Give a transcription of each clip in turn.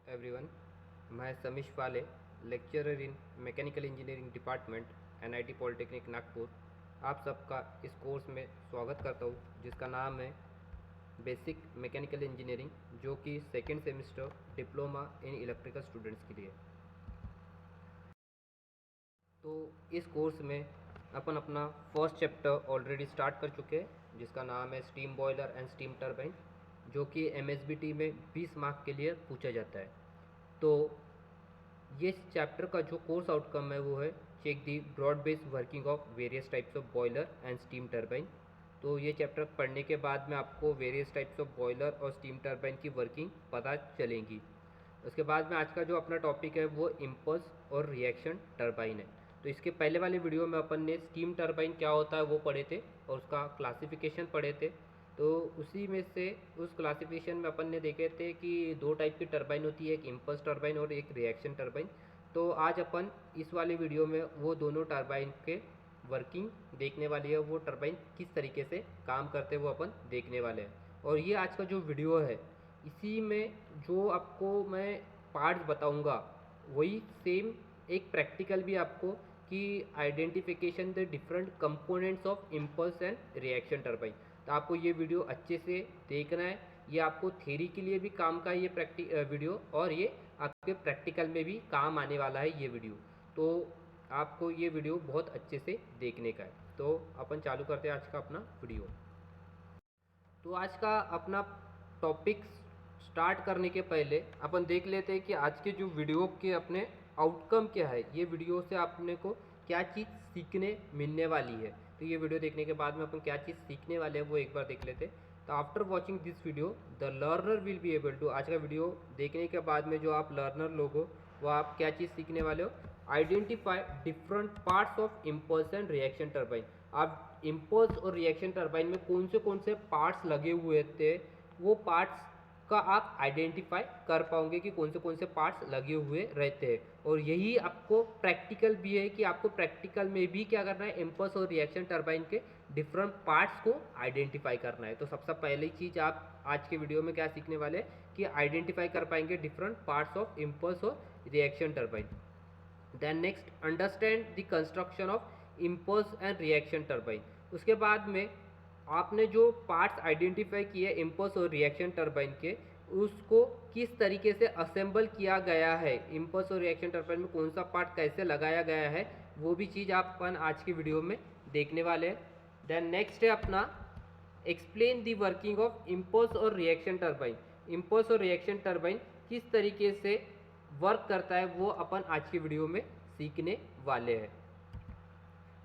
Everyone, मैं समीश वाले, lecturer in mechanical engineering department NIT polytechnic Nagpur आप सबका इस कोर्स में स्वागत करता हूँ, जिसका नाम है बेसिक मैकेनिकल इंजीनियरिंग, जो कि second semester diploma in electrical students के लिए। तो इस कोर्स में अपन अपना फर्स्ट चैप्टर ऑलरेडी स्टार्ट कर चुके हैं, जिसका नाम है steam boiler and steam turbine, जो कि एमएसबीटी में 20 मार्क के लिए पूछा जाता है। तो ये चैप्टर का जो कोर्स आउटकम है वो है check the broad base working of various types of boiler and steam turbine. तो ये चैप्टर पढ़ने के बाद में आपको वेरियस टाइप्स ऑफ बॉयलर और स्टीम टरबाइन की वर्किंग पता चलेगी। उसके बाद में आज का जो अपना टॉपिक है वो इम्पल्स और रिएक्शन टरबाइन है। तो इसके पहले वाले वीडियो में अपन ने स्टीम टरबाइन क्या होता है वो पढ़े थे और उसका क्लासिफिकेशन पढ़े थे। तो उसी में से उस क्लासिफिकेशन में अपन ने देखे थे कि दो टाइप की टरबाइन होती है, एक इम्पल्स टरबाइन और एक रिएक्शन टरबाइन। तो आज अपन इस वाले वीडियो में वो दोनों टरबाइन के वर्किंग देखने वाली है, वो टरबाइन किस तरीके से काम करते हैं वो अपन देखने वाले हैं। और ये आज का जो वीडियो है, इसी में जो आपको मैं पार्ट्स बताऊंगा वही सेम एक प्रैक्टिकल भी आपको कि identification the different components of impulse and reaction turbine. तो आपको ये वीडियो अच्छे से देखना है, ये आपको थ्योरी के लिए भी काम का ये वीडियो, और ये आपके प्रैक्टिकल में भी काम आने वाला है ये वीडियो। तो आपको ये वीडियो बहुत अच्छे से देखने का है। तो अपन चालू करते हैं आज का अपना वीडियो। तो आज का अपना टॉपिक स्टार्ट करने के पहले अपन देख लेते हैं कि आज के जो वीडियो के अपने आउटकम क्या है, ये वीडियो से आपने को क्या चीज़ सीखने मिलने वाली है। तो ये वीडियो देखने के बाद में अपन क्या चीज़ सीखने वाले हैं वो एक बार देख लेते हैं। तो after watching this video the learner will be able to, आज का वीडियो देखने के बाद में जो आप लर्नर लोग हो वो आप क्या चीज़ सीखने वाले हो, identify different parts of impulse and reaction turbine. आप इम्पल्स और रिएक्शन टरबाइन में कौन से पार्ट्स लगे हुए थे वो पार्ट्स का आप आइडेंटिफाई कर पाओगे कि कौन से पार्ट्स लगे हुए रहते हैं। और यही आपको प्रैक्टिकल भी है कि आपको प्रैक्टिकल में भी क्या करना है, इम्पल्स और रिएक्शन टरबाइन के डिफरेंट पार्ट्स को आइडेंटिफाई करना है। तो सबसे पहली चीज़ आप आज के वीडियो में क्या सीखने वाले हैं कि आइडेंटिफाई कर पाएंगे डिफरेंट पार्ट्स ऑफ इम्पल्स और reaction turbine. Then next, understand the construction of impulse and reaction turbine. उसके बाद में आपने जो पार्ट्स आइडेंटिफाई किए इम्पल्स और रिएक्शन टरबाइन के, उसको किस तरीके से असेंबल किया गया है, इम्पल्स और रिएक्शन टरबाइन में कौन सा पार्ट कैसे लगाया गया है, वो भी चीज़ आप अपन आज की वीडियो में देखने वाले हैं। देन नेक्स्ट है अपना explain the working of impulse और रिएक्शन टरबाइन। इम्पल्स और रिएक्शन टरबाइन किस तरीके से वर्क करता है वो अपन आज की वीडियो में सीखने वाले हैं।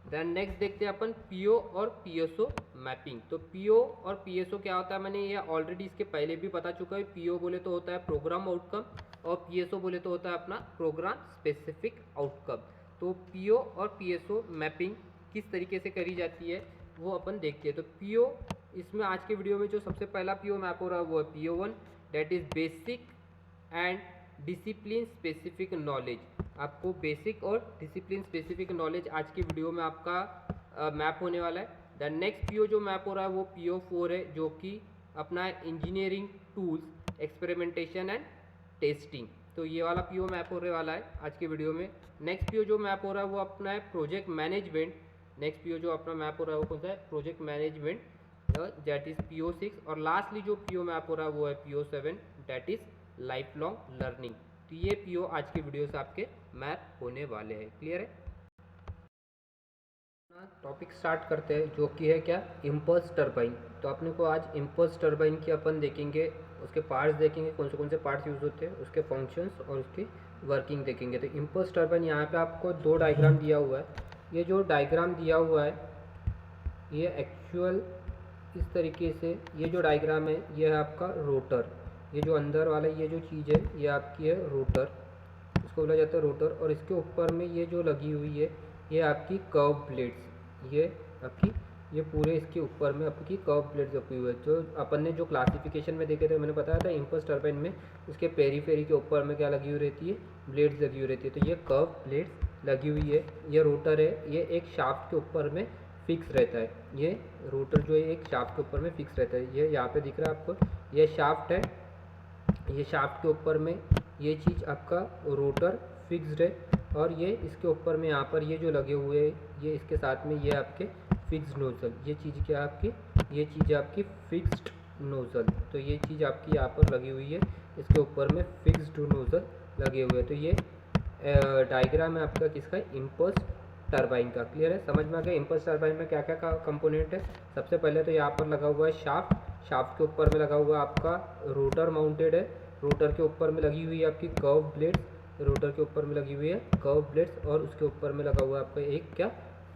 देन नेक्स्ट देखते हैं अपन पीओ और पीएसओ मैपिंग। तो पीओ और पीएसओ क्या होता है, मैंने ये ऑलरेडी इसके पहले भी बता चुका है। पीओ बोले तो होता है प्रोग्राम आउटकम और पीएसओ बोले तो होता है अपना प्रोग्राम स्पेसिफिक आउटकम। तो पीओ और पीएसओ मैपिंग किस तरीके से करी जाती है वो अपन देखते हैं। तो पीओ, इसमें आज के वीडियो में जो सबसे पहला पीओ मैप हो रहा है वो है PO1, that is basic and discipline specific knowledge. आपको बेसिक और डिसिप्लिन स्पेसिफिक नॉलेज आज की वीडियो में आपका मैप होने वाला है। द नेक्स्ट पीओ जो मैप हो रहा है वो PO4 है, जो कि अपना engineering tools experimentation and testing. तो ये वाला पीओ मैप होने वाला है आज की वीडियो में। नेक्स्ट पीओ जो मैप हो रहा है वो अपना है प्रोजेक्ट मैनेजमेंट। नेक्स्ट पीओ जो अपना मैप हो रहा है वो कौन सा है, project management, that is PO6। और लास्टली जो पीओ मैप हो रहा है वो है PO7, that is life long learning. तो ये पीओ आज की वीडियो से आपके मैप होने वाले हैं। क्लियर है? टॉपिक स्टार्ट करते हैं, जो कि है क्या, इम्पल्स टरबाइन। तो अपने को आज इम्पल्स टरबाइन की अपन देखेंगे, उसके पार्ट्स देखेंगे, कौन से पार्ट्स यूज होते हैं, उसके फंक्शंस और उसकी वर्किंग देखेंगे। तो इम्पल्स टरबाइन, यहाँ पे आपको दो डायग्राम दिया हुआ है। ये जो डायग्राम दिया हुआ है ये एक्चुअल इस तरीके से, ये जो डायग्राम है ये है आपका रोटर। ये जो अंदर वाला ये जो चीज़ है ये आपकी है रोटर, इसको बोला जाता है रोटर। और इसके ऊपर में ये जो लगी हुई है ये आपकी कर्व प्लेट्स, ये आपकी ये पूरे इसके ऊपर में आपकी कर्व प्लेट्स लगी हुई है। जो अपन ने जो क्लासिफिकेशन में देखे थे, मैंने बताया था इम्पल्स टरबाइन में उसके पेरीफेरी के ऊपर में क्या लगी हुई रहती है, ब्लेड्स लगी हुई रहती है। तो ये कर्व प्लेट्स लगी हुई है, ये रोटर है, ये एक शाफ्ट के ऊपर में फिक्स रहता है। ये रोटर जो है एक शाफ्ट के ऊपर में फिक्स रहता है। ये यहाँ पे दिख रहा है आपको, ये शाफ्ट है, ये शाफ्ट के ऊपर में ये चीज़ आपका रोटर फिक्स्ड है, और ये इसके ऊपर में यहाँ पर ये जो लगे हुए हैं ये इसके साथ में ये आपके फिक्स्ड नोज़ल, ये चीज़ क्या आपकी, ये चीज़ आपकी फिक्स्ड नोज़ल। तो ये चीज़ आपकी यहाँ पर लगी हुई है, इसके ऊपर में फिक्स्ड नोज़ल लगे हुए हैं। तो ये डायग्राम है आपका किसका, इम्पल्स टरबाइन का। क्लियर है, समझ में आ गया। इम्पल्स टरबाइन में क्या क्या का कंपोनेंट है। सबसे पहले तो यहाँ पर लगा हुआ है शाफ्ट, शाफ्ट के ऊपर में लगा हुआ आपका रोटर माउंटेड है, रोटर के ऊपर में लगी हुई है आपकी कर्व ब्लेड्स, रोटर के ऊपर में लगी हुई है कर्व ब्लेड्स, और उसके ऊपर में लगा हुआ है आपका एक क्या,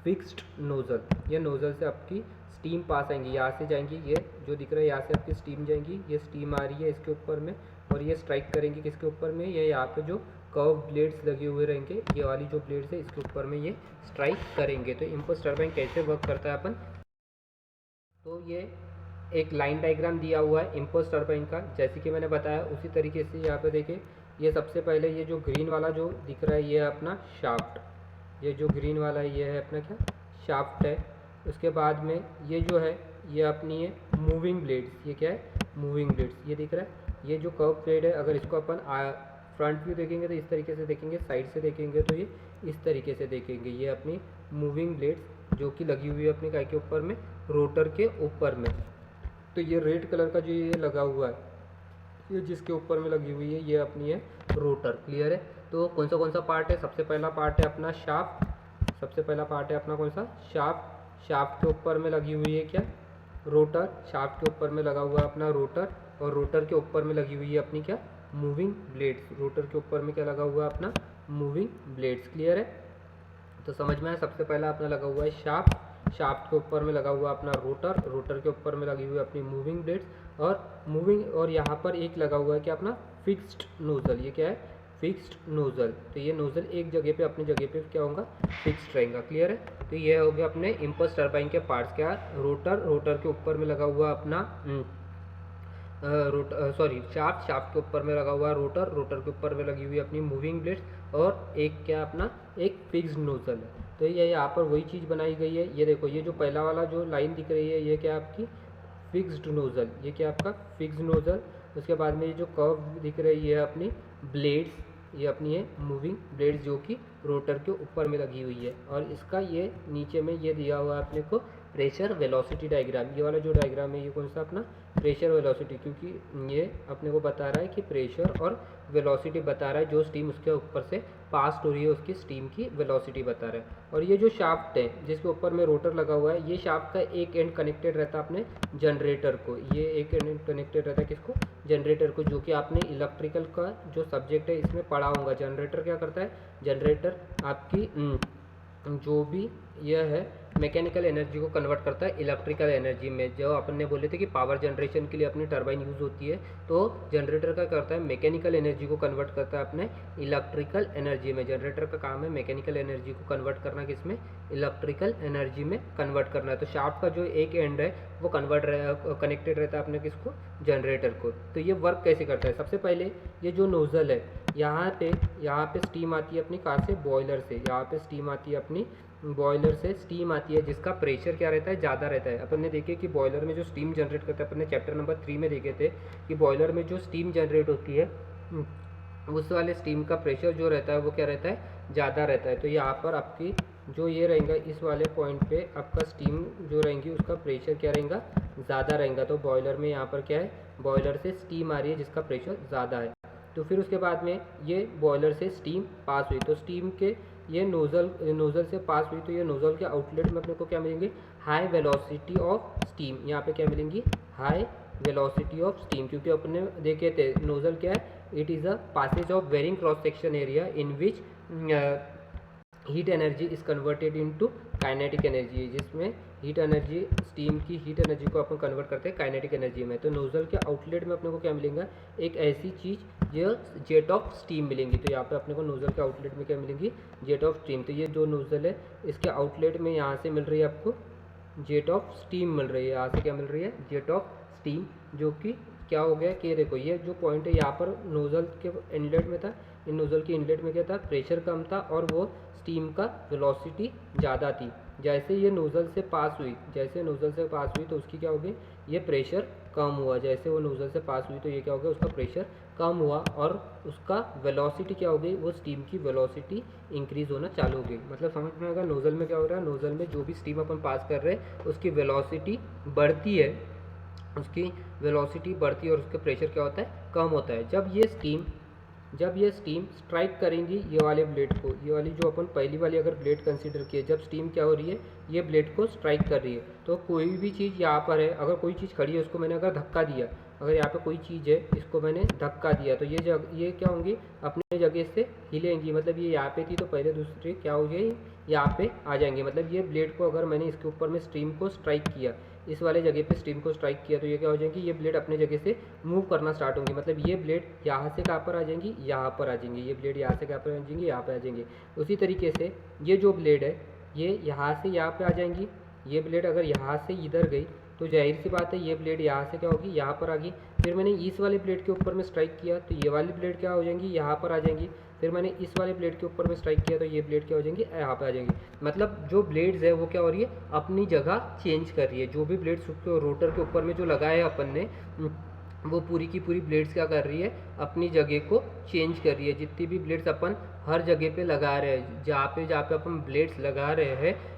फिक्स्ड नोज़ल। ये नोज़ल से आपकी स्टीम पास आएंगी, यहाँ से जाएंगी, ये जो दिख रहा है यहाँ से आपकी स्टीम जाएंगी, ये स्टीम आ रही है इसके ऊपर में, और ये स्ट्राइक करेंगे किसके ऊपर में, ये यहाँ पे जो कर्व ब्लेड्स लगे हुए रहेंगे, ये वाली जो ब्लेड्स है इसके ऊपर में ये स्ट्राइक करेंगे। तो इम्पल्स टरबाइन कैसे वर्क करता है अपन, तो ये एक लाइन डायग्राम दिया हुआ है इम्पल्स टरबाइन का, जैसे कि मैंने बताया उसी तरीके से यहाँ पे देखिए। ये सबसे पहले ये जो ग्रीन वाला जो दिख रहा है ये है अपना शाफ्ट, ये जो ग्रीन वाला है ये है अपना क्या, शाफ्ट है। उसके बाद में ये जो है ये अपनी है मूविंग ब्लेड्स, ये क्या है, मूविंग ब्लेड्स, ये दिख रहा है। ये जो कर्व ब्लेड है अगर इसको अपन फ्रंट व्यू देखेंगे तो इस तरीके से देखेंगे, साइड से देखेंगे तो ये इस तरीके से देखेंगे। ये अपनी मूविंग ब्लेड्स जो कि लगी हुई है अपने काय के ऊपर में, रोटर के ऊपर में। तो ये रेड कलर का जो ये लगा हुआ है, ये जिसके ऊपर में लगी हुई है ये अपनी है रोटर। क्लियर है। तो कौन सा पार्ट है, सबसे पहला पार्ट है अपना शाफ्ट, सबसे पहला पार्ट है अपना कौन सा, शाफ्ट। शाफ्ट के ऊपर में लगी हुई है क्या, रोटर, शाफ्ट के ऊपर में लगा हुआ है अपना रोटर, और रोटर के ऊपर में लगी हुई है अपनी क्या, मूविंग ब्लेड्स, रोटर के ऊपर में क्या लगा हुआ है अपना, मूविंग ब्लेड्स। क्लियर है। तो समझ में आया, सबसे पहला अपना लगा हुआ है शाफ्ट, शाफ्ट के ऊपर में लगा हुआ अपना रोटर, रोटर के ऊपर में लगी हुई अपनी मूविंग ब्लेड्स, और मूविंग, और यहाँ पर एक लगा हुआ है कि अपना फिक्स्ड नोज़ल, ये क्या है, फिक्स्ड नोज़ल। तो ये नोज़ल एक जगह पे अपनी जगह पे क्या होगा, फिक्स्ड रहेगा। क्लियर है। तो ये हो गया अपने इम्पल्स टरबाइन के पार्ट्स। क्या, रोटर, रोटर के ऊपर में लगा हुआ अपना शाफ्ट, शाफ्ट के ऊपर में लगा हुआ रोटर, रोटर के ऊपर में लगी हुई अपनी मूविंग ब्लेड्स, और एक क्या अपना एक फिक्स्ड नोज़ल है। तो ये यहाँ पर वही चीज़ बनाई गई है। ये देखो, ये जो पहला वाला जो लाइन दिख रही है ये क्या आपकी फिक्स्ड नोज़ल, ये क्या आपका फिक्स्ड नोज़ल। उसके बाद में ये जो कर्व दिख रही है अपनी ब्लेड्स, ये अपनी है मूविंग ब्लेड्स जो कि रोटर के ऊपर में लगी हुई है, और इसका ये नीचे में ये दिया हुआ है अपने को प्रेशर वेलोसिटी डायग्राम। ये वाला जो डायग्राम है ये कौन सा अपना प्रेशर वेलोसिटी, क्योंकि ये अपने को बता रहा है कि प्रेशर और वेलोसिटी बता रहा है, जो स्टीम उसके ऊपर से पास हो रही है उसकी स्टीम की वेलोसिटी बता रहा है। और ये जो शाफ्ट है जिसके ऊपर में रोटर लगा हुआ है, ये शाफ्ट का एक एंड कनेक्टेड रहता है अपने जनरेटर को, ये एक एंड कनेक्टेड रहता है किसको, जनरेटर को, जो कि आपने इलेक्ट्रिकल का जो सब्जेक्ट है इसमें पढ़ा होगा। जनरेटर क्या करता है, जनरेटर आपकी जो भी यह है मैकेनिकल एनर्जी को कन्वर्ट करता है इलेक्ट्रिकल एनर्जी में। जो अपन ने बोले थे कि पावर जनरेशन के लिए अपनी टरबाइन यूज़ होती है, तो जनरेटर का करता है मैकेनिकल एनर्जी को कन्वर्ट करता है अपने इलेक्ट्रिकल एनर्जी में। जनरेटर का काम है मैकेनिकल एनर्जी को कन्वर्ट करना किसमें, इलेक्ट्रिकल एनर्जी में कन्वर्ट करना है। तो शाफ्ट का जो एक एंड है वो कनेक्टेड रहता है अपने किसको, जनरेटर को। तो ये वर्क कैसे करता है, सबसे पहले ये जो नोज़ल है यहाँ पे स्टीम आती है अपनी कहाँ से, बॉयलर से। यहाँ पे स्टीम आती है अपनी बॉयलर से, स्टीम आती है जिसका प्रेशर क्या रहता है, ज़्यादा रहता है। अपन ने देखे कि बॉयलर में जो स्टीम जनरेट करता है, अपन ने चैप्टर नंबर 3 में देखे थे कि बॉयलर में जो स्टीम जनरेट होती है उस वाले स्टीम का प्रेशर जो रहता है वो क्या रहता है, ज़्यादा रहता है। तो यहाँ पर आपकी जो ये रहेगा इस वाले पॉइंट पे आपका स्टीम जो रहेंगी उसका प्रेशर क्या रहेगा, ज़्यादा रहेगा। तो बॉयलर में यहाँ पर क्या है, बॉयलर से स्टीम आ रही है जिसका प्रेशर ज़्यादा है। तो फिर उसके बाद में ये बॉयलर से स्टीम पास हुई, तो स्टीम के ये नोज़ल से पास हुई, तो ये नोज़ल के आउटलेट में अपने को क्या मिलेंगे, हाई वेलोसिटी ऑफ स्टीम। यहाँ पे क्या मिलेंगी, हाई वेलोसिटी ऑफ स्टीम, क्योंकि अपने देखे थे नोज़ल क्या है, it is a passage of varying cross section area in which heat energy is converted into kinetic energy, जिसमें हीट एनर्जी, स्टीम की हीट एनर्जी को अपन कन्वर्ट करते हैं काइनेटिक एनर्जी में। तो नोज़ल के आउटलेट में अपने को क्या मिलेगा, एक ऐसी चीज़ जो जेट ऑफ स्टीम मिलेंगी। तो यहाँ पे अपने को नोज़ल के आउटलेट में क्या मिलेंगी, जेट ऑफ स्टीम। तो ये जो नोज़ल है इसके आउटलेट में यहाँ से मिल रही है आपको जेट ऑफ स्टीम मिल रही है। यहाँ से क्या मिल रही है, जेट ऑफ स्टीम, जो कि क्या हो गया कि देखो ये जो पॉइंट है यहाँ पर नोज़ल के इनलेट में था, इन नोज़ल के इनलेट में क्या था, प्रेशर कम था और वो स्टीम का वेलोसिटी ज़्यादा थी। जैसे ये नोज़ल से पास हुई, तो उसकी क्या होगी, ये प्रेशर कम हुआ। जैसे वो नोज़ल से पास हुई तो ये क्या हो गया, उसका प्रेशर कम हुआ और उसका वेलोसिटी क्या हो गई, वो स्टीम की वेलोसिटी इंक्रीज होना चालू हो गई। मतलब समझ में आएगा नोज़ल में क्या हो रहा है, नोज़ल में जो भी स्टीम अपन पास कर रहे हैं उसकी वेलोसिटी बढ़ती है, उसकी वेलोसिटी बढ़ती है और उसका प्रेशर क्या होता है, कम होता है। जब ये स्टीम स्ट्राइक करेंगी ये वाले ब्लेड को, ये वाली जो अपन पहली वाली अगर ब्लेड कंसीडर किए, जब स्टीम क्या हो रही है, ये ब्लेड को स्ट्राइक कर रही है, तो कोई भी चीज़ यहाँ पर है, अगर कोई चीज़ खड़ी है उसको मैंने अगर धक्का दिया, अगर यहाँ पे कोई चीज़ है इसको मैंने धक्का दिया, तो ये क्या होंगी, अपने जगह से हिलेंगी। मतलब ये यहाँ पे थी तो पहले दूसरी क्या हो जाएगी, यहाँ पे आ जाएंगे। मतलब ये ब्लेड को अगर मैंने इसके ऊपर में स्टीम को स्ट्राइक किया, इस वाले जगह पे स्टीम को स्ट्राइक किया, तो ये क्या हो जाएंगी, ये ब्लेड अपने जगह से मूव करना स्टार्ट होंगी। मतलब ये ब्लेड यहाँ से कहाँ पर आ जाएंगी, यहाँ पर आ जाएंगी। ये ब्लेड यहाँ से कहाँ पर आ जाएंगी, यहाँ पर आ जाएंगी। उसी तरीके से ये जो ब्लेड है ये यहाँ से यहाँ पे आ जाएंगी। ये ब्लेड अगर यहाँ से इधर गई तो जाहिर सी बात है ये ब्लेड यहाँ से क्या होगी, यहाँ पर आ गई। फिर मैंने इस वाले ब्लेड के ऊपर में स्ट्राइक किया तो ये वाली ब्लेड क्या हो जाएंगी, यहाँ पर आ जाएंगी। फिर मैंने इस वाले ब्लेड के ऊपर में स्ट्राइक किया तो ये ब्लेड क्या हो जाएंगी, यहाँ पे आ जाएंगी। मतलब जो ब्लेड्स है वो क्या हो रही है, अपनी जगह चेंज कर रही है। जो भी ब्लेड्स रोटर के ऊपर में जो लगाए है अपन ने, वो पूरी की पूरी ब्लेड्स क्या कर रही है, अपनी जगह को चेंज कर रही है। जितनी भी ब्लेड्स अपन हर जगह पे लगा रहे हैं, जहाँ पे अपन ब्लेड्स लगा रहे हैं,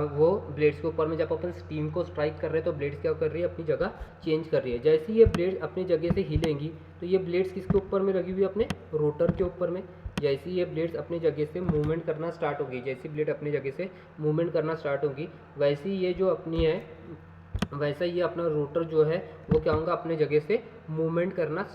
वो ब्लेड्स के ऊपर में जब अपन स्टीम को स्ट्राइक कर रहे हैं तो ब्लेड्स क्या कर रही है, अपनी जगह चेंज कर रही है। जैसे ये ब्लेड अपनी जगह से हिलेंगी तो ये ब्लेड्स किसके ऊपर में लगी हुई है, अपने रोटर के ऊपर में। जैसे ये ब्लेड्स अपनी जगह से मूवमेंट करना स्टार्ट होगी, जैसी ब्लेड अपनी जगह से मूवमेंट करना स्टार्ट होगी, वैसे ही ये जो अपनी है, वैसा ये अपना रोटर जो है वो क्या होगा, अपने जगह से मूवमेंट करना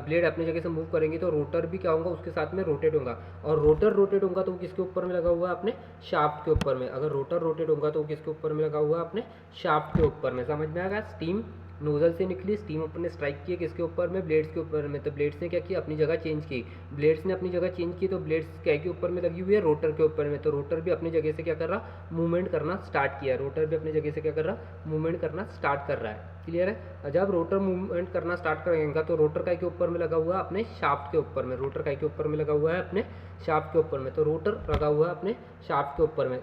ब्लेड अपनी जगह से मूव करेंगे तो रोटर भी क्या होगा, उसके साथ में रोटेट होगा। और रोटर रोटेट होगा तो वो किसके ऊपर में लगा हुआ है, अपने शाफ्ट के ऊपर में। अगर रोटर रोटेट होगा तो वो किसके ऊपर में लगा हुआ है, अपने शाफ्ट के ऊपर में। समझ में आएगा। स्टीम नोजल से निकली, स्टीम अपन ने स्ट्राइक किए किसके ऊपर में, ब्लेड्स के ऊपर में। तो ब्लेड्स ने क्या किया, अपनी जगह चेंज की। ब्लेड्स ने अपनी जगह चेंज की तो ब्लेड्स क्या के ऊपर में लगी हुई है, रोटर के ऊपर में। तो रोटर भी अपनी जगह से क्या कर रहा, मूवमेंट करना स्टार्ट किया। रोटर भी अपनी जगह से क्या कर रहा, मूवमेंट करना स्टार्ट कर रहा है। क्लियर है। जब रोटर मूवमेंट करना स्टार्ट करेगा तो रोटर का के ऊपर में लगा हुआ है, अपने शाफ्ट के ऊपर में। रोटर का के ऊपर में लगा हुआ है, अपने शाफ्ट के ऊपर में। तो रोटर लगा हुआ है अपने शाफ्ट के ऊपर में।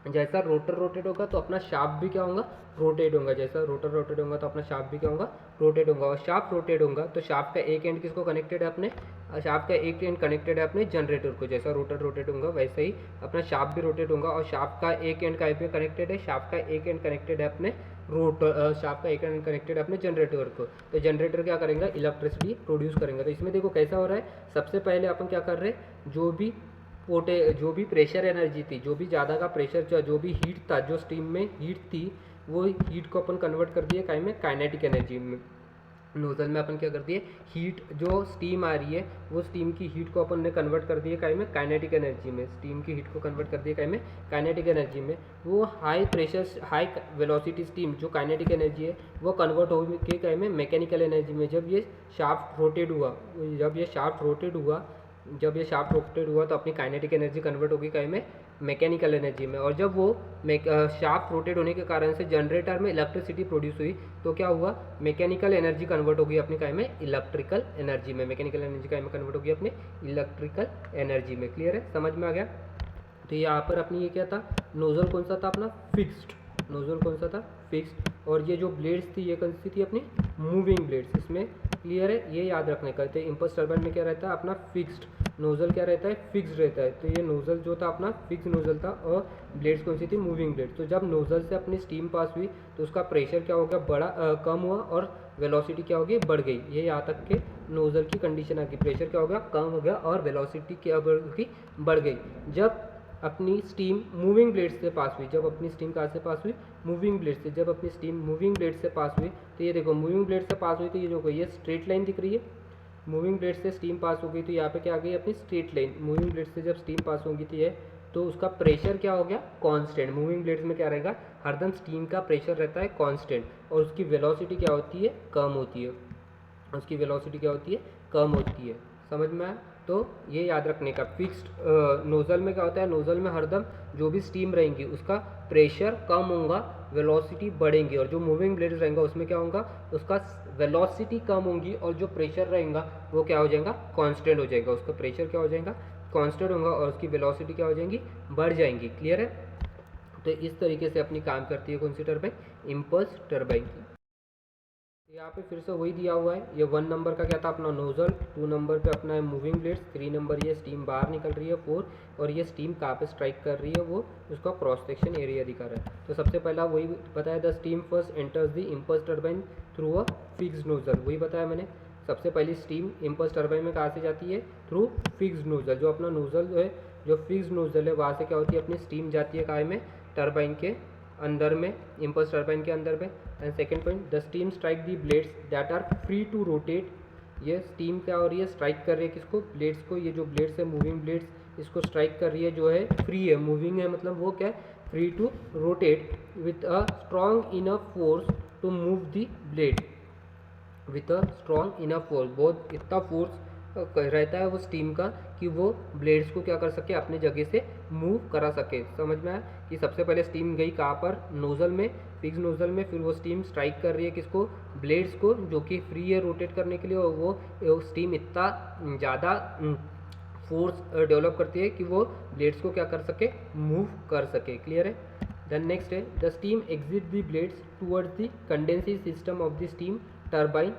जैसा रोटर रोटेट होगा तो अपना शाफ्ट भी क्या होगा, रोटेट होगा। जैसा रोटर रोटेट होगा तो अपना शाफ्ट भी क्या होगा, रोटेट होगा। और शाफ्ट रोटेट होगा तो शाफ्ट का एक एंड किसको कनेक्टेड है, अपने शाफ्ट का एक एंड कनेक्टेड है अपने जनरेटर को। जैसा रोटर रोटेट होगा वैसे ही अपना शाफ्ट भी रोटेट होगा। और शाफ्ट का एक एंड का कनेक्टेड है, शाफ्ट का एक एंड कनेक्टेड है अपने रोटर, शाफ्ट का एक एंड कनेक्टेड है अपने जनरेटर को। तो जनरेटर क्या करेंगे, इलेक्ट्रिसिटी प्रोड्यूस करेंगे। तो इसमें देखो कैसा हो रहा है, सबसे पहले अपन क्या कर रहे हैं, जो भी प्रेशर एनर्जी थी, जो भी ज़्यादा का प्रेशर, जो भी हीट था, जो स्टीम में हीट थी, वो हीट को अपन कन्वर्ट कर दिए काई में, काइनेटिक एनर्जी में। नोजल में अपन क्या कर दिए, हीट जो स्टीम आ रही है वो स्टीम की हीट को अपन ने कन्वर्ट कर दिए काई में, काइनेटिक एनर्जी में। स्टीम की हीट को कन्वर्ट कर दिए काई में, काइनेटिक एनर्जी में। वो high pressure high velocity steam जो काइनेटिक एनर्जी है वो कन्वर्ट हो के काई में, मैकेनिकल एनर्जी में। जब ये शाफ्ट रोटेट हुआ तो अपनी काइनेटिक एनर्जी कन्वर्ट होगी काई में, मैकेनिकल एनर्जी में। और जब वो शाफ्ट रोटेट होने के कारण से जनरेटर में इलेक्ट्रिसिटी प्रोड्यूस हुई तो क्या हुआ, मैकेनिकल एनर्जी कन्वर्ट होगी अपनी काई में, इलेक्ट्रिकल एनर्जी में। मैकेनिकल एनर्जी काई में कन्वर्ट होगी अपने इलेक्ट्रिकल एनर्जी में। क्लियर है, समझ में आ गया। तो यहाँ पर अपनी ये क्या था, नोजल कौन सा था अपना, फिक्स्ड। नोजल कौन सा था, फिक्स्ड। और ये जो ब्लेड्स थी ये कौन सी थी, अपनी मूविंग ब्लेड्स। इसमें क्लियर है, ये याद रखने का। तो इम्पल्स टर्बाइन में क्या रहता है, अपना फिक्स्ड। नोजल क्या रहता है, फिक्स्ड रहता है। तो ये नोजल जो था अपना फिक्स नोजल था, और ब्लेड्स कौन सी थी, मूविंग ब्लेड। तो जब नोजल से अपनी स्टीम पास हुई तो उसका प्रेशर क्या हो गया, कम हुआ, और वेलोसिटी क्या होगी, बढ़ गई। ये यहाँ तक के नोजल की कंडीशन आ गई। प्रेशर क्या हो गया, कम हो गया, और वेलोसिटी क्या बढ़ गई। जब अपनी स्टीम मूविंग ब्लेड से पास हुई, जब अपनी स्टीम कहाँ से पास हुई, मूविंग ब्लेड से। जब अपनी स्टीम मूविंग ब्लेड से पास हुई तो ये देखो, मूविंग ब्लेड से पास हुई तो ये जो ये स्ट्रेट लाइन दिख रही है, मूविंग ब्लेड से स्टीम पास हो गई तो यहाँ पे क्या आ गई, अपनी स्ट्रेट लाइन। मूविंग ब्लेड से जब स्टीम पास होगी तो ये, तो उसका प्रेशर क्या हो गया, कांस्टेंट। मूविंग ब्लेड्स में क्या रहेगा, हरदम स्टीम का प्रेशर रहता है कांस्टेंट, और उसकी वेलोसिटी क्या होती है, कम होती है। उसकी वेलोसिटी क्या होती है, कम होती है। समझ में आया। तो ये याद रखने का। फिक्स्ड नोजल में क्या होता है, नोजल में हरदम जो भी स्टीम रहेंगी उसका प्रेशर कम होगा, वेलोसिटी बढ़ेंगी। और जो मूविंग ब्लेड रहेगा उसमें क्या होगा, उसका वेलोसिटी कम होगी, और जो प्रेशर रहेगा वो क्या हो जाएगा, कांस्टेंट हो जाएगा। उसका प्रेशर क्या हो जाएगा, कांस्टेंट होगा, और उसकी वेलोसिटी क्या हो जाएंगी, बढ़ जाएंगी। क्लियर है। तो इस तरीके से अपनी काम करती है कौन सी टरबाइन, इम्पल्स टरबाइन। यहाँ पे फिर से वही दिया हुआ है। ये 1 नंबर का क्या था अपना नोजल, 2 नंबर पे अपना है मूविंग ब्लेड्स, 3 नंबर ये स्टीम बाहर निकल रही है, 4 और ये स्टीम कहाँ पे स्ट्राइक कर रही है वो उसका क्रॉस सेक्शन एरिया दिखा रहा है। तो सबसे पहला वही बताया, the steam first enters the impulse turbine through a fixed nozzle, वही बताया मैंने। सबसे पहली स्टीम इम्पल्स टर्बाइन में कहाँ से जाती है, थ्रू फिक्स्ड नोजल। जो अपना नोजल जो है, जो फिक्स्ड नोजल है वहाँ से क्या होती है अपनी स्टीम जाती है काय में, टर्बाइन के अंदर में, इम्पल्स टर्बाइन के अंदर में। And second point, the steam strike the blades that are free to rotate, ये स्टीम क्या हो रही है, स्ट्राइक कर रही है किसको, ब्लेड्स को। ये जो ब्लेड्स है मूविंग ब्लेड्स, इसको स्ट्राइक कर रही है, जो है फ्री है, मूविंग है मतलब वो क्या है, free to rotate with a strong enough force to move the blade, with a strong enough force, बहुत इतना फोर्स रहता है वो स्टीम का कि वो ब्लेड्स को क्या कर सके, अपनी जगह से मूव करा सके। समझ में आया कि सबसे पहले स्टीम गई कहाँ पर, नोजल में, फिक्स नोजल में, फिर वो स्टीम स्ट्राइक कर रही है किसको, ब्लेड्स को, जो कि फ्री है रोटेट करने के लिए, और वो स्टीम इतना ज़्यादा फोर्स डेवलप करती है कि वो ब्लेड्स को क्या कर सके, मूव कर सके। क्लियर है। देन नेक्स्ट है, the steam exit the blades towards the condensing system of the steam turbine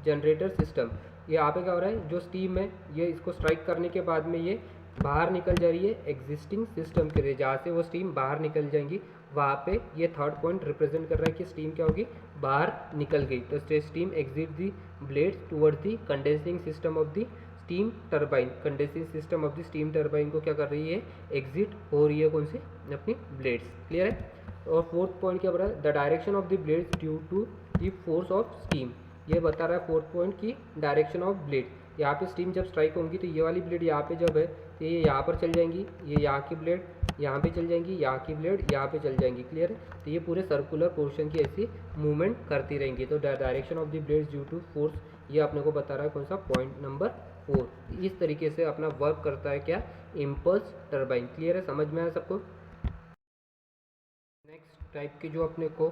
generator system. ये यहाँ पे क्या हो रहा है, जो स्टीम है ये इसको स्ट्राइक करने के बाद में ये बाहर निकल जा रही है एग्जिस्टिंग सिस्टम के लिए, जहाँ से वो स्टीम बाहर निकल जाएंगी वहाँ पे ये थर्ड पॉइंट रिप्रेजेंट कर रहा है कि स्टीम क्या होगी, बाहर निकल गई। तो steam exit the blades towards the condensing system of the steam turbine, condensing system of the steam turbine को क्या कर रही है, एग्जिट हो रही है कौन सी, अपनी ब्लेड्स। क्लियर है। और फोर्थ पॉइंट क्या बता रहा है, the direction of the blades due to the force of steam, ये बता रहा है फोर्थ पॉइंट की डायरेक्शन ऑफ ब्लेड। यहाँ पे स्टीम जब स्ट्राइक होंगी तो ये वाली ब्लेड यहाँ पे जब है तो ये यहाँ पर चल जाएंगी, ये यहाँ की ब्लेड यहाँ पे चल जाएंगी, यहाँ की ब्लेड यहाँ पे चल जाएंगी। क्लियर है। तो ये पूरे सर्कुलर पोर्शन की ऐसी मूवमेंट करती रहेंगी। तो direction of the blades due to force, ये अपने को बता रहा है कौन सा, पॉइंट नंबर 4। इस तरीके से अपना वर्क करता है क्या, इम्पल्स टर्बाइन। क्लियर है, समझ में आया सबको। नेक्स्ट टाइप की जो अपने को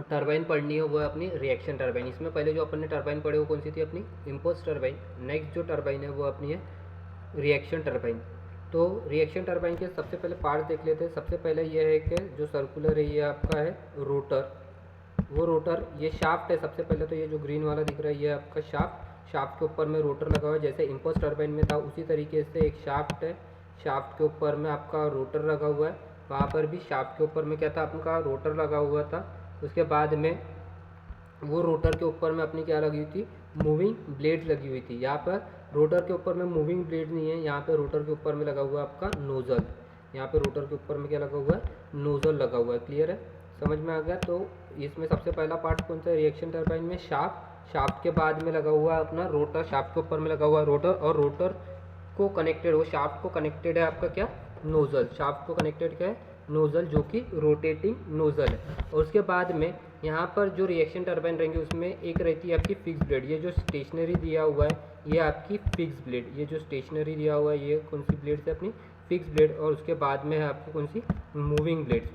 टरबाइन पढ़नी है वो है अपनी रिएक्शन टरबाइन। इसमें पहले जो अपन ने टरबाइन पढ़े वो कौन सी थी, अपनी इम्पल्स टरबाइन। नेक्स्ट जो टरबाइन है वो अपनी है रिएक्शन टरबाइन। तो रिएक्शन टरबाइन के सबसे पहले पार्ट देख लेते हैं। सबसे पहले ये है कि जो सर्कुलर है ये आपका है रोटर, वो रोटर, ये शाफ्ट है। सबसे पहले तो ये जो ग्रीन वाला दिख रहा है ये आपका शाफ्ट, शाफ्ट के ऊपर में रोटर लगा हुआ है। जैसे इम्पल्स टरबाइन में था उसी तरीके से एक शाफ्ट है, शाफ्ट के ऊपर में आपका रोटर लगा हुआ है। वहाँ पर भी शाफ्ट के ऊपर में क्या था, आपका रोटर लगा हुआ था। उसके बाद में वो रोटर के ऊपर में अपनी क्या लगी हुई थी, मूविंग ब्लेड लगी हुई थी। यहाँ पर रोटर के ऊपर में मूविंग ब्लेड नहीं है, यहाँ पे रोटर के ऊपर में लगा हुआ है आपका नोजल। यहाँ पे रोटर के ऊपर में क्या लगा हुआ है, नोजल लगा हुआ है। क्लियर है, समझ में आ गया। तो इसमें सबसे पहला पार्ट कौन सा है, रिएक्शन टरबाइन में शाफ्ट, शाफ्ट के बाद में लगा हुआ है अपना रोटर, शाफ्ट के ऊपर में लगा हुआ है रोटर, और रोटर को कनेक्टेड, वो शाफ्ट को कनेक्टेड है आपका क्या, नोजल। शाफ्ट को कनेक्टेड क्या है, नोजल, जो कि रोटेटिंग नोजल है। और उसके बाद में यहाँ पर जो रिएक्शन टरबाइन रहेंगे उसमें एक रहती है आपकी फिक्स ब्लेड। ये जो स्टेशनरी दिया हुआ है ये आपकी फिक्स ब्लेड, ये जो स्टेशनरी दिया हुआ है ये कौन सी ब्लेड है, अपनी फिक्स ब्लेड। और उसके बाद में है आपकी कौन सी, मूविंग ब्लेड।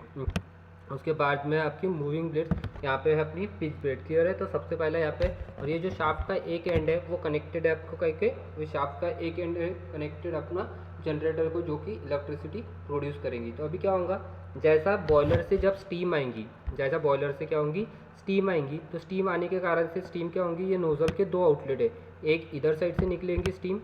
उसके बाद में आपकी मूविंग ब्लेड, यहाँ पे है अपनी फिक्स ब्लेड। क्लियर है। तो सबसे पहले यहाँ पे, और ये जो शाफ्ट का एक एंड है वो कनेक्टेड है आपको कह के, वो शाफ्ट का एक एंड है कनेक्टेड अपना जनरेटर को, जो कि इलेक्ट्रिसिटी प्रोड्यूस करेंगी। तो अभी क्या होगा, जैसा बॉयलर से जब स्टीम आएंगी, जैसा बॉयलर से क्या होंगी, स्टीम आएंगी, तो स्टीम आने के कारण से स्टीम क्या होंगी, ये नोजल के दो आउटलेट है, एक इधर साइड से निकलेंगी स्टीम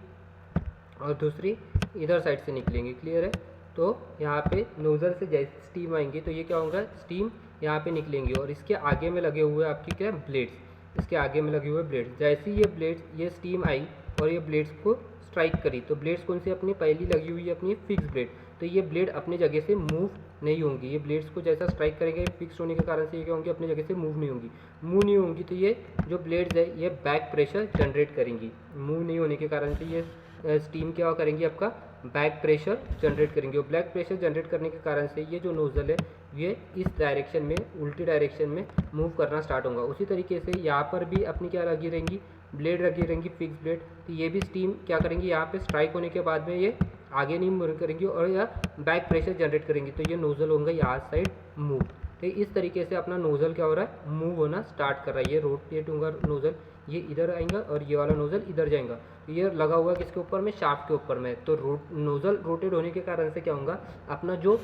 और दूसरी इधर साइड से निकलेंगी। क्लियर है। तो यहाँ पे नोजल से जैसे स्टीम आएंगी तो ये क्या होगा, स्टीम यहाँ पे निकलेंगी, और इसके आगे में लगे हुए आपकी क्या ब्लेड्स, इसके आगे में लगे हुए ब्लेड्स। जैसे ही ये ब्लेड्स, ये स्टीम आई और ये ब्लेड्स को स्ट्राइक करी, तो ब्लेड्स कौन सी, अपनी पहली लगी हुई है अपनी फिक्स ब्लेड, तो ये ब्लेड अपनी जगह से मूव नहीं होंगी। ये ब्लेड्स को जैसा स्ट्राइक करेंगे फिक्स होने के कारण से ये क्या होंगी, अपनी जगह से मूव नहीं होंगी। मूव नहीं होंगी तो ये जो ब्लेड्स है ये बैक प्रेशर जनरेट करेंगी। मूव नहीं होने के कारण से ये स्टीम क्या करेंगी, आपका बैक प्रेशर जनरेट करेंगे, और बैक प्रेशर जनरेट करने के कारण से ये जो नोजल है ये इस डायरेक्शन में, उल्टी डायरेक्शन में मूव करना स्टार्ट होगा। उसी तरीके से यहाँ पर भी अपनी क्या लगी रहेंगी, ब्लेड लगी रहेंगी फिक्स ब्लेड। तो ये भी स्टीम क्या करेंगी, यहाँ पे स्ट्राइक होने के बाद में ये आगे नहीं मूव करेंगी और या बैक प्रेशर जनरेट करेंगी, तो ये नोजल होंगे यहाँ साइड मूव। तो इस तरीके से अपना नोज़ल क्या हो रहा है, मूव होना स्टार्ट कर रहा है। ये रोटेट होगा नोज़ल, ये इधर आएगा और ये वाला नोज़ल इधर जाएगा। तो ये लगा हुआ है किसके ऊपर में, शाफ्ट के ऊपर में। तो नोज़ल रोटेट होने के कारण से क्या होगा, अपना जो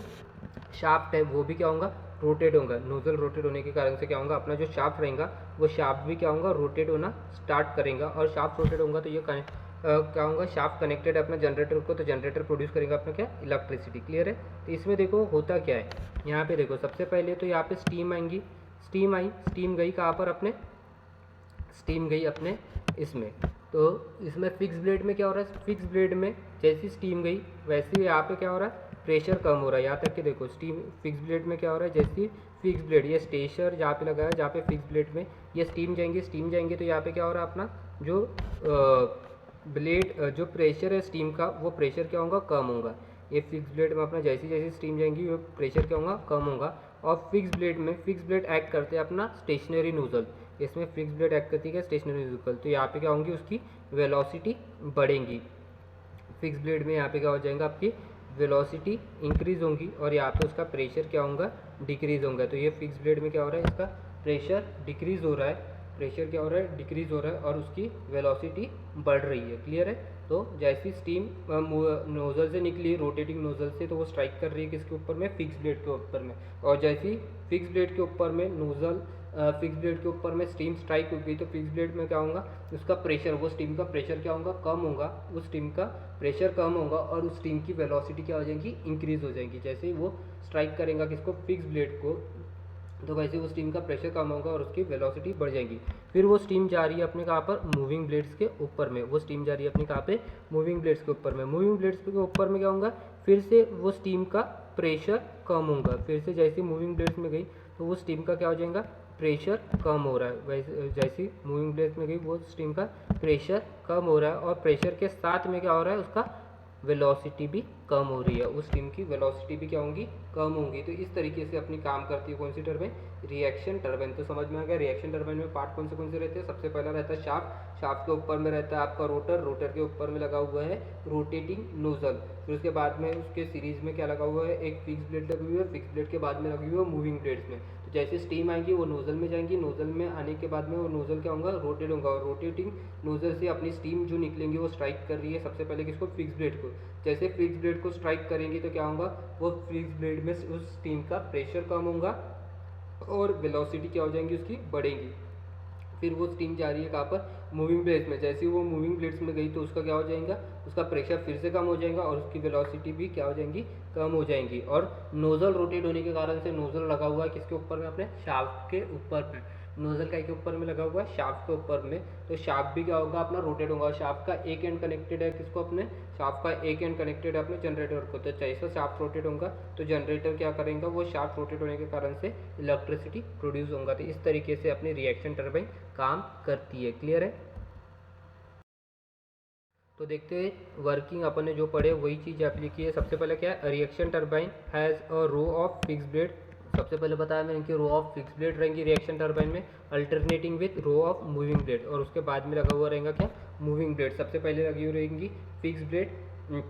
शाफ्ट है वो भी क्या होगा, रोटेट होगा। नोज़ल रोटेट होने के कारण से क्या होगा, अपना जो शाफ्ट रहेगा वो शाफ्ट भी क्या होगा, रोटेट होना स्टार्ट करेगा। और शाफ्ट रोटेट होगा तो ये क्या होगा, शाफ्ट कनेक्टेड है अपना जनरेटर को, तो जनरेटर प्रोड्यूस करेगा अपना क्या, इलेक्ट्रिसिटी। क्लियर है। तो इसमें देखो होता क्या है, यहाँ पे देखो सबसे पहले तो यहाँ पे स्टीम आएंगी, स्टीम आई, स्टीम गई कहाँ पर, अपने स्टीम गई अपने इसमें। तो इसमें फिक्स ब्लेड में क्या हो रहा है, फिक्स ब्लेड में जैसी स्टीम गई वैसे ही यहाँ पे क्या हो रहा है, प्रेशर कम हो रहा है। यहाँ तक कि देखो स्टीम फिक्स ब्लेड में क्या हो रहा है, जैसी फिक्स ब्लेड ये स्टेशर जहाँ पे लगा है, जहाँ पे फिक्स ब्लेड में ये स्टीम जाएंगे तो यहाँ पे क्या हो रहा है, अपना जो ब्लेड जो प्रेशर है स्टीम का, वो प्रेशर क्या होगा, कम होगा। ये फिक्स ब्लेड में अपना जैसी जैसी स्टीम जाएंगी वो प्रेशर क्या होगा, कम होगा। और फिक्स ब्लेड में, फिक्स ब्लेड एक्ट करते हैं अपना स्टेशनरी नोजल, इसमें फिक्स ब्लेड एक्ट करती है स्टेशनरी नोजल। तो यहाँ पे क्या होंगी, उसकी वेलोसिटी बढ़ेंगी। फिक्स ब्लेड में यहाँ पे क्या हो जाएगा, आपकी वेलोसिटी इंक्रीज होंगी और यहाँ पे उसका प्रेशर क्या होगा, डिक्रीज होगा। तो ये फिक्स ब्लेड में क्या हो रहा है, इसका प्रेशर डिक्रीज हो रहा है, प्रेशर क्या हो रहा है, डिक्रीज हो रहा है और उसकी वेलोसिटी बढ़ रही है। क्लियर है। तो जैसी स्टीम नोजल से निकली, रोटेटिंग नोजल से, तो वो स्ट्राइक कर रही है किसके ऊपर में, फिक्स ब्लेड के ऊपर में। और जैसी फिक्स ब्लेड के ऊपर में नोजल फिक्स ब्लेड के ऊपर में स्टीम स्ट्राइक होगी तो फिक्स ब्लेड में क्या होगा, उसका प्रेशर, वो स्टीम का प्रेशर क्या होगा, कम होगा। उस स्टीम का प्रेशर कम होगा और उस स्टीम की वेलोसिटी क्या हो जाएगी, इंक्रीज हो जाएगी। जैसे ही वो स्ट्राइक करेगा किसको, फिक्स ब्लेड को, तो वैसे वो स्टीम का प्रेशर कम होगा और उसकी वेलोसिटी बढ़ जाएगी। फिर वो स्टीम जा रही है अपने कहाँ पर, मूविंग ब्लेड्स के ऊपर में। वो स्टीम जा रही है अपने कहाँ पे, मूविंग ब्लेड्स के ऊपर में। मूविंग ब्लेड्स के ऊपर में क्या होगा, फिर से वो स्टीम का प्रेशर कम होगा। फिर से जैसे मूविंग ब्लेड्स में गई तो वो स्टीम का क्या हो जाएगा, प्रेशर कम हो रहा है। वैसे जैसी मूविंग ब्लेड्स में गई वो स्टीम का प्रेशर कम हो रहा है और प्रेशर के साथ में क्या हो रहा है, उसका वेलोसिटी भी कम हो रही है। उस स्टीम की वेलोसिटी भी क्या होंगी, कम होंगी। तो इस तरीके से अपनी काम करती है कौन सी टरबाइन, रिएक्शन टरबाइन। तो समझ में आ गया रिएक्शन टरबाइन में पार्ट कौन से रहते हैं। सबसे पहला रहता है शाफ्ट, शाफ्ट के ऊपर में रहता है आपका रोटर, रोटर के ऊपर में लगा हुआ है रोटेटिंग नोजल। फिर उसके बाद में उसके सीरीज में क्या लगा हुआ है, एक फिक्स ब्लेड लगी हुई है, फिक्स ब्लेड के बाद में लगी हुई है मूविंग ब्लेड्स में। तो जैसे स्टीम आएगी वो नोजल में जाएंगी, नोजल में आने के बाद में वो नोजल क्या होगा, रोटेट होगा और रोटेटिंग नोजल से अपनी स्टीम जो निकलेंगी वो स्ट्राइक कर रही है सबसे पहले किसको, फिक्स ब्लेड को। जैसे फिक्स ब्लेड को स्ट्राइक करेंगी तो क्या होगा, वो फिक्स ब्लेड में उस स्टीम का प्रेशर कम होगा और वेलोसिटी क्या हो जाएंगी, उसकी बढ़ेगी। फिर वो स्टीम जा रही है कहाँ पर, मूविंग ब्लेड्स में। जैसे वो मूविंग ब्लेड्स में गई तो उसका क्या हो जाएगा, उसका प्रेशर फिर से कम हो जाएगा और उसकी वेलोसिटी भी क्या हो जाएंगी, कम हो जाएंगी। और नोजल रोटेट होने के कारण से नोजल लगा हुआ है किसके ऊपर में, अपने शाफ्ट के ऊपर में। नोजल का के ऊपर में लगा हुआ है, शाफ्ट के ऊपर में। तो शाफ्ट भी क्या होगा, अपना रोटेट होगा। शाफ्ट का एक एंड कनेक्टेड है किसको, अपने शाफ्ट का एक एंड कनेक्टेड है अपने जनरेटर को। तो जैसा शाफ्ट रोटेट होगा तो जनरेटर क्या करेगा, वो शाफ्ट रोटेट होने के कारण से इलेक्ट्रिसिटी प्रोड्यूस होगा। तो इस तरीके से अपनी रिएक्शन टरबाइन काम करती है। क्लियर है। तो देखते हैं वर्किंग अपन ने जो पढ़े वही चीज़ अप्लाई की है। सबसे पहले क्या है, reaction turbine has a row of fix blade. सबसे पहले बताया मैंने कि रो ऑफ फिक्स ब्लेड रहेंगी रिएक्शन टरबाइन में, alternating with row of moving blade. और उसके बाद में लगा हुआ रहेगा क्या, मूविंग ब्लेड। सबसे पहले लगी हुई रहेंगी फिक्स ब्लेड,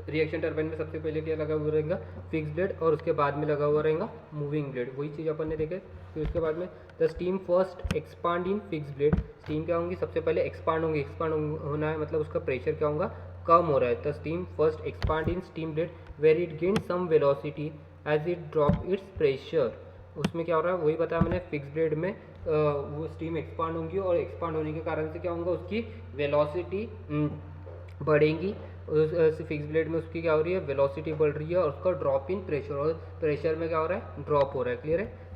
रिएक्शन टरबाइन में सबसे पहले क्या लगा हुआ रहेगा, फिक्स ब्लेड, और उसके बाद में लगा हुआ रहेगा मूविंग ब्लेड। वही चीज़ अपन ने देखे। फिर उसके बाद में the steam first expand in fix blade. Steam क्या होंगी, सबसे पहले एक्सपांड होंगी। एक्सपांड होना है मतलब उसका प्रेशर क्या होगा, कम हो रहा है। The steam first expand in steam blade where it gain some velocity as it drop its pressure. उसमें क्या हो रहा है, वही बताया मैंने, फिक्स ब्लेड में वो स्टीम एक्सपांड होंगी और एक्सपांड होने के कारण से क्या होगा, उसकी वेलोसिटी बढ़ेंगी। उस फिक्स ब्लेड में उसकी क्या हो रही है, वेलोसिटी बढ़ रही है और उसका ड्रॉप इन प्रेशर, और प्रेशर में क्या हो रहा है, ड्रॉप हो रहा है। क्लियर है।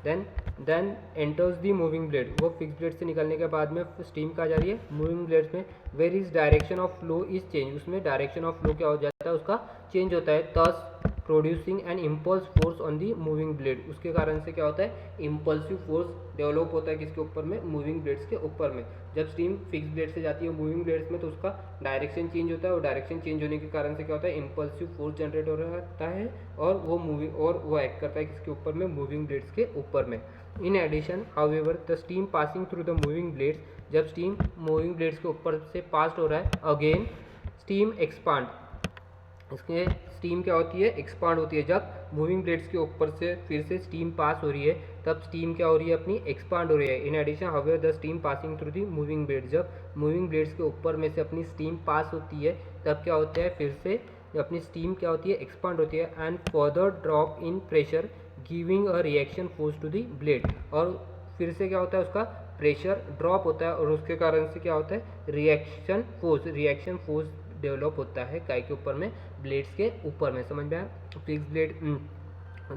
देन एंटर्स दी मूविंग ब्लेड। वो फिक्स ब्लेड से निकलने के बाद में स्टीम कहाँ जा रही है, मूविंग ब्लेड्स में। Where is direction of flow is change. उसमें डायरेक्शन ऑफ फ्लो क्या हो जाता है, उसका चेंज होता है। Thus producing an impulse force on the moving blade. उसके कारण से क्या होता है, इम्पल्सिव फोर्स डेवलप होता है किसके ऊपर में, मूविंग ब्लेड्स के ऊपर में। जब स्टीम फिक्स ब्लेड से जाती है मूविंग ब्लेड्स में तो उसका डायरेक्शन चेंज होता है और डायरेक्शन चेंज होने के कारण से क्या होता है, इम्पल्सिव फोर्स जनरेट हो रहता है और वो एक्ट करता है किसके ऊपर में, मूविंग ब्लेड्स के ऊपर में। In addition however the steam passing through the moving blades, जब स्टीम मूविंग ब्लेड्स के ऊपर से पास हो रहा है, अगेन स्टीम एक्सपांड, इसके स्टीम क्या होती है, एक्सपांड होती है। जब मूविंग ब्लेड्स के ऊपर से फिर से स्टीम पास हो रही है तब स्टीम क्या हो रही है, अपनी एक्सपांड हो रही है। In addition however the steam passing through the moving blade, जब मूविंग ब्लेड्स के ऊपर में से अपनी स्टीम पास होती है तब क्या होता है, फिर से अपनी स्टीम क्या होती है, एक्सपांड होती है and further drop in pressure giving a reaction force to the blade, और फिर से क्या होता है, उसका प्रेशर ड्रॉप होता है और उसके कारण से क्या होता है, रिएक्शन फोर्स डेवलप होता है काय के ऊपर में, ब्लेड्स के ऊपर में। समझ में आया? फिक्स ब्लेड,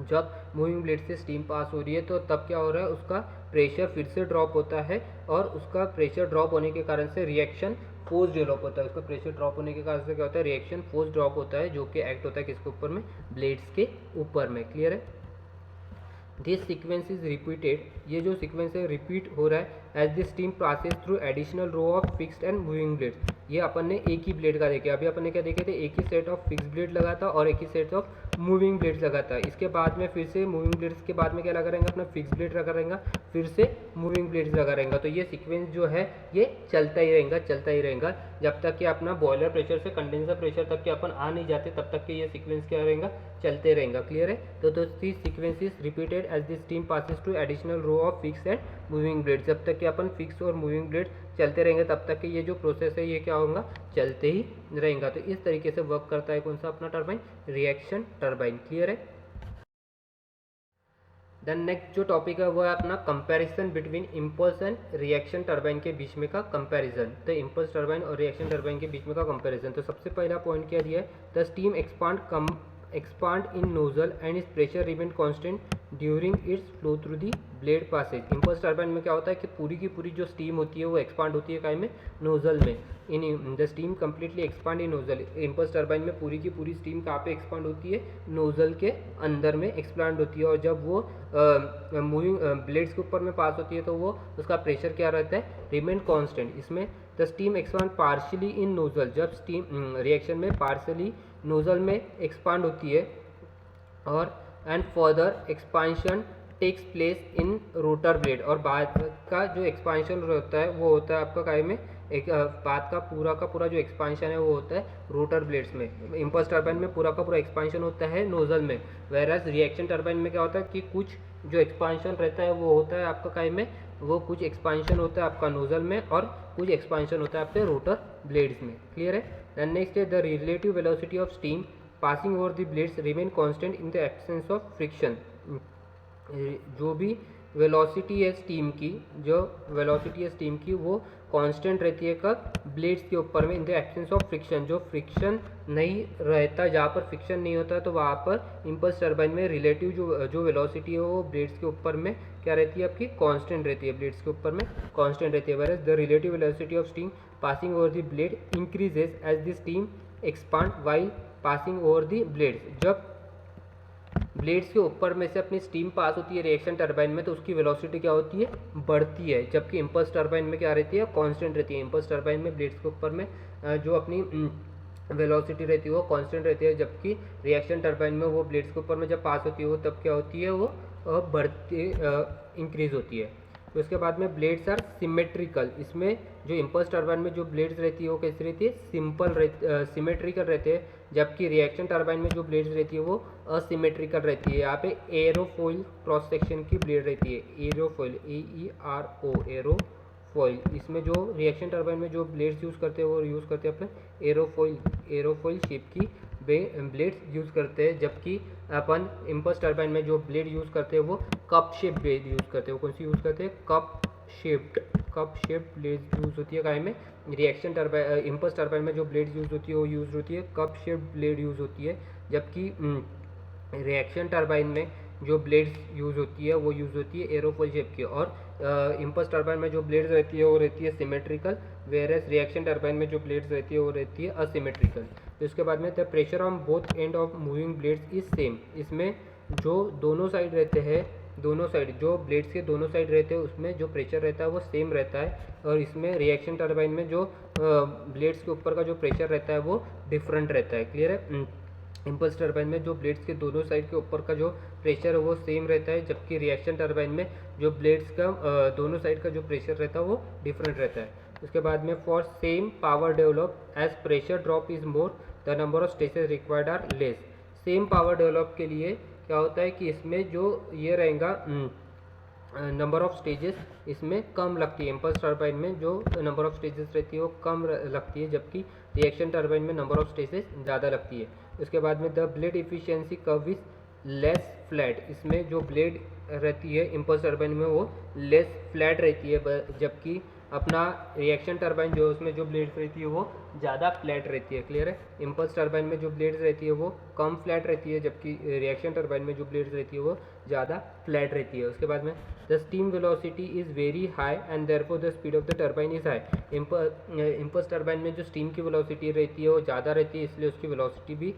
जब मूविंग ब्लेड से स्टीम पास हो रही है तो तब क्या हो रहा है, उसका प्रेशर फिर से ड्रॉप होता है और उसका प्रेशर ड्रॉप होने के कारण से रिएक्शन फोर्स डेवलप होता है। उसका प्रेशर ड्रॉप होने के कारण से क्या होता है, रिएक्शन फोर्स ड्रॉप होता है, जो कि एक्ट होता है किसके ऊपर में, ब्लेड्स के ऊपर में। क्लियर है? दिस सीक्वेंस इज रिपीटेड, ये जो सीक्वेंस है रिपीट हो रहा है as the steam passes through additional row of fixed and moving blades. ये अपन ने एक ही ब्लेड का देखे, अभी अपन ने क्या देखे थे, एक ही सेट ऑफ फिक्स ब्लेड लगा था और एक ही सेट ऑफ मूविंग ब्लेड्स लगा था। इसके बाद में फिर से मूविंग ब्लेड्स के बाद में क्या लगा रहेगा, अपना फिक्स ब्लेड लगा रहेगा, फिर से मूविंग ब्लेड्स लगा रहेगा। तो ये सीक्वेंस जो है ये चलता ही रहेगा जब तक कि अपना बॉयलर प्रेशर से कंडेंसर प्रेशर तक के अपन आ नहीं जाते, तब तक के ये सीक्वेंस क्या रहेगा, चलते रहेगा। क्लियर है? तो this sequence is repeated as the steam passes to additional row of fix and moving blade. जब तक कि अपन फिक्स और मूविंग ब्लेड चलते रहेंगे तब तक कि ये जो प्रोसेस है ये क्या होगा, चलते ही रहेगा। तो इस तरीके से वर्क करता है कौन सा अपना टरबाइन, रिएक्शन टरबाइन। क्लियर है? देन नेक्स्ट जो टॉपिक है वो है अपना comparison between impulse and reaction turbine के बीच में का कंपैरिजन। तो इम्पल्स टरबाइन और रिएक्शन टरबाइन के बीच में का कंपैरिजन। तो सबसे पहला पॉइंट क्या दिया है, the steam expand in nozzle and its pressure remain constant during its flow through the blade passage। Impulse turbine में क्या होता है कि पूरी की पूरी जो स्टीम होती है वो एक्सपांड होती है काय में, नोजल में। In the steam completely expand in nozzle. Impulse turbine में पूरी की पूरी स्टीम कहाँ पे एक्सपांड होती है, नोजल के अंदर में एक्सपांड होती है। और जब वो मूविंग ब्लेड्स के ऊपर में पास होती है तो वो उसका प्रेशर क्या रहता है, रिमेन कांस्टेंट। इसमें the steam expand partially in nozzle, जब स्टीम रिएक्शन में पार्शियली नोजल में एक्सपांड होती है और and further expansion takes place in rotor blade. और बाद का जो एक्सपांशन होता है वो होता है आपका काय में, एक बाद का पूरा जो एक्सपांशन है वो होता है रोटर ब्लेड्स में। इम्पल्स टरबाइन में पूरा का पूरा एक्सपांशन होता है नोजल में, वेरएज रिएक्शन टरबाइन में क्या होता है कि कुछ जो एक्सपांशन रहता है वो होता है आपका काय में, वो कुछ एक्सपांशन होता है आपका नोजल में और कुछ एक्सपांशन होता है आपके रोटर ब्लेड्स में। क्लियर है? देन नेक्स्ट है the relative velocity of steam passing over the blades remain constant in the absence of friction. जो भी वेलोसिटी है स्टीम की, जो वेलोसिटी है स्टीम की वो कांस्टेंट रहती है कब, ब्लेड्स के ऊपर में, in the absence of friction. जो फ्रिक्शन नहीं रहता, जहाँ पर फ्रिक्शन नहीं होता तो वहाँ पर इम्पल्स टरबाइन में रिलेटिव जो वेलोसिटी है वो ब्लेड्स के ऊपर में क्या रहती है, आपकी कांस्टेंट रहती है, ब्लेड्स के ऊपर में कांस्टेंट रहती है। Where the relative velocity of steam passing over the blade increases as the steam expand while passing over the blades. जब ब्लेड्स के ऊपर में से अपनी स्टीम पास होती है रिएक्शन टरबाइन में तो उसकी वेलोसिटी क्या होती है, बढ़ती है, जबकि इम्पल्स टरबाइन में क्या रहती है, कांस्टेंट रहती है। इम्पल्स टरबाइन में ब्लेड्स के ऊपर में जो अपनी वेलोसिटी रहती है वो कांस्टेंट रहती है, जबकि रिएक्शन टरबाइन में वो ब्लेड्स के ऊपर में जब पास होती है वो तब क्या होती है, वो बढ़ती इंक्रीज होती है। तो इसके बाद में ब्लेड्स आर सिमेट्रिकल। इसमें जो इम्पल्स टरबाइन में जो ब्लेड्स रहती है वो कैसी रहती है, सिमेट्रिकल रहते हैं, जबकि रिएक्शन टरबाइन में जो ब्लेड्स रहती है वो असिमेट्रिकल रहती है। यहाँ पे एरोफॉइल क्रॉस सेक्शन की ब्लेड रहती है, एरोफॉइल, EERO, एरोफॉइल। इसमें जो रिएक्शन टरबाइन में जो ब्लेड्स यूज़ करते हैं वो यूज़ करते हैं अपने एरोफॉइल शेप की ब्लेड्स यूज़ करते हैं, जबकि अपन इम्पल्स टरबाइन में जो ब्लेड यूज़ करते हैं वो कप शेप ब्लेड यूज़ करते हैं। वो कौन सी यूज़ करते हैं, कप शेप्ड ब्लेड यूज़ होती है काय में, रिएक्शन टरबाइन इम्पल्स टरबाइन में जो ब्लेड यूज़ होती है वो यूज़ होती है कप शेप्ड ब्लेड यूज़ होती है, जबकि रिएक्शन टरबाइन में जो ब्लेड्स यूज़ होती है वो यूज़ होती है एरोफॉइल शेप की। और इम्पल्स टरबाइन में जो ब्लेड्स रहती है वो रहती है सिमेट्रिकल, वेयरएज रिएक्शन टरबाइन में जो ब्लेड्स रहती है वो रहती है असिमेट्रिकल। तो इसके बाद में the pressure on both end of moving blades is same. इसमें जो दोनों साइड रहते हैं, दोनों साइड जो ब्लेड्स के दोनों साइड रहते हैं उसमें जो प्रेशर रहता है वो सेम रहता है, और इसमें रिएक्शन टरबाइन में जो ब्लेड्स के ऊपर का जो प्रेशर रहता है वो डिफरेंट रहता है। क्लियर है? इम्पल्स टरबाइन में जो ब्लेड्स के दोनों साइड के ऊपर का जो प्रेशर है वो सेम रहता है, जबकि रिएक्शन टरबाइन में जो ब्लेड्स का दोनों साइड का जो प्रेशर रहता है वो डिफरेंट रहता है। उसके बाद में for same power develop as pressure drop is more the number of stages required are less. Same power develop के लिए क्या होता है कि इसमें जो ये रहेगा नंबर ऑफ स्टेजेस इसमें कम लगती है। इम्पल्स टर्बाइन में जो नंबर ऑफ स्टेजेस रहती है वो कम लगती है, जबकि रिएक्शन टर्बाइन में नंबर ऑफ स्टेजेस ज़्यादा लगती है। उसके बाद में the blade efficiency curve is less flat, इसमें जो ब्लेड रहती है इम्पल्स टर्बाइन में वो लेस फ्लैट रहती है, जबकि अपना रिएक्शन टर्बाइन जो उसमें जो ब्लेड्स रहती है वो ज़्यादा फ्लैट रहती है। क्लियर है। इम्पल्स टर्बाइन में जो ब्लेड्स रहती है वो कम फ्लैट रहती है, जबकि रिएक्शन टर्बाइन में जो ब्लेड्स रहती है वो ज़्यादा फ्लैट रहती है। उसके बाद में the steam velocity is very high and therefore the speed of the turbine is high. Impulse turbine में जो स्टीम की वेलोसिटी रहती है वो ज़्यादा रहती है, इसलिए उसकी वेलोसिटी भी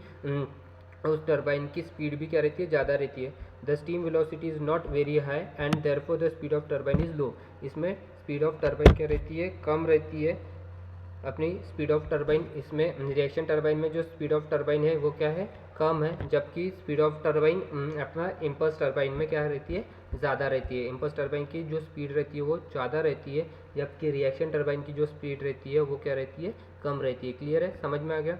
उस टर्बाइन की स्पीड भी क्या रहती है, ज़्यादा रहती है। The steam velocity is not very high and therefore the speed of turbine is low, इसमें स्पीड ऑफ टर्बाइन क्या रहती है, कम रहती है। अपनी स्पीड ऑफ टर्बाइन इसमें रिएक्शन टर्बाइन में जो स्पीड ऑफ टर्बाइन है वो क्या है, कम है, जबकि स्पीड ऑफ टर्बाइन अपना इम्पल्स टर्बाइन में क्या रहती है, ज़्यादा रहती है। इम्पल्स टर्बाइन की जो स्पीड रहती है वो ज़्यादा रहती है, जबकि रिएक्शन टर्बाइन की जो स्पीड रहती है वो क्या रहती है, कम रहती है। क्लियर है, समझ में आ गया।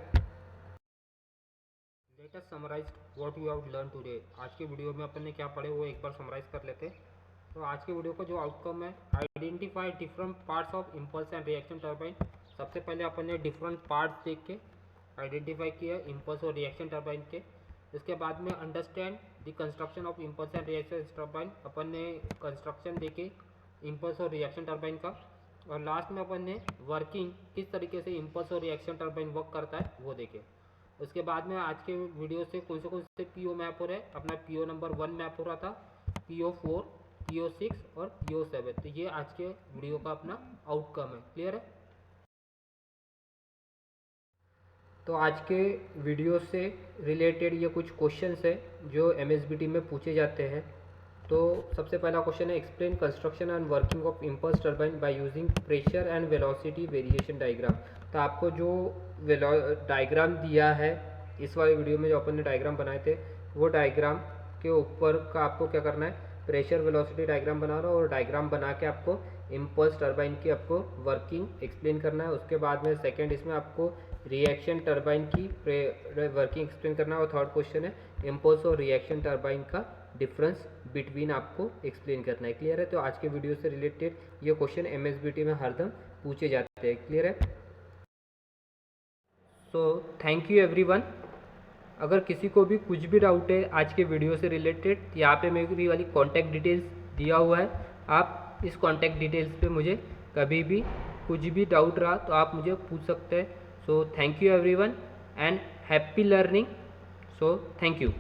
Let us summarise what you have learn today. आज के वीडियो में अपन ने क्या पढ़े वो एक बार समराइज कर लेते हैं। तो आज के वीडियो का जो आउटकम है, identify different parts of impulse and reaction turbine. सबसे पहले अपन ने डिफरेंट पार्ट्स देख के आइडेंटिफाई किया इम्पल्स और रिएक्शन टर्बाइन के। इसके बाद में understand the construction of impulse and reaction turbine, अपन ने कंस्ट्रक्शन देखे इम्पल्स और रिएक्शन टर्बाइन का। और लास्ट में अपन ने वर्किंग, किस तरीके से इम्पल्स और रिएक्शन टर्बाइन वर्क करता है वो देखे। उसके बाद में आज के वीडियो से कौन से पीओ मैप हो रहे हैं, अपना पीओ नंबर 1 मैप हो रहा था, पीओ 4, पीओ 6 और पीओ 7। तो ये आज के वीडियो का अपना आउटकम है। क्लियर है। तो आज के वीडियो से रिलेटेड ये कुछ क्वेश्चंस है जो एमएसबीटी में पूछे जाते हैं। तो सबसे पहला क्वेश्चन है, explain construction and working of impulse turbine by using pressure and velocity variation diagram. तो आपको जो डायग्राम दिया है इस वाले वीडियो में, जो अपन ने डायग्राम बनाए थे, वो डायग्राम के ऊपर का आपको क्या करना है, प्रेशर वेलोसिटी डायग्राम बना रहा हो और डायग्राम बना के आपको इम्पल्स टर्बाइन की आपको वर्किंग एक्सप्लेन करना है। उसके बाद में सेकेंड इसमें आपको रिएक्शन टर्बाइन की वर्किंग एक्सप्लेन करना है। और थर्ड क्वेश्चन है, इम्पल्स और रिएक्शन टर्बाइन का डिफरेंस बिटवीन आपको एक्सप्लेन करना है। क्लियर है। तो आज के वीडियो से रिलेटेड ये क्वेश्चन एमएसबीटी में हरदम पूछे जाते हैं। क्लियर है। So thank you everyone. अगर किसी को भी कुछ भी डाउट है आज के वीडियो से रिलेटेड, यहाँ पे मेरी वाली कॉन्टैक्ट डिटेल्स दिया हुआ है, आप इस कॉन्टैक्ट डिटेल्स पे मुझे कभी भी कुछ भी डाउट रहा तो आप मुझे पूछ सकते हैं। So thank you everyone and happy learning. So thank you.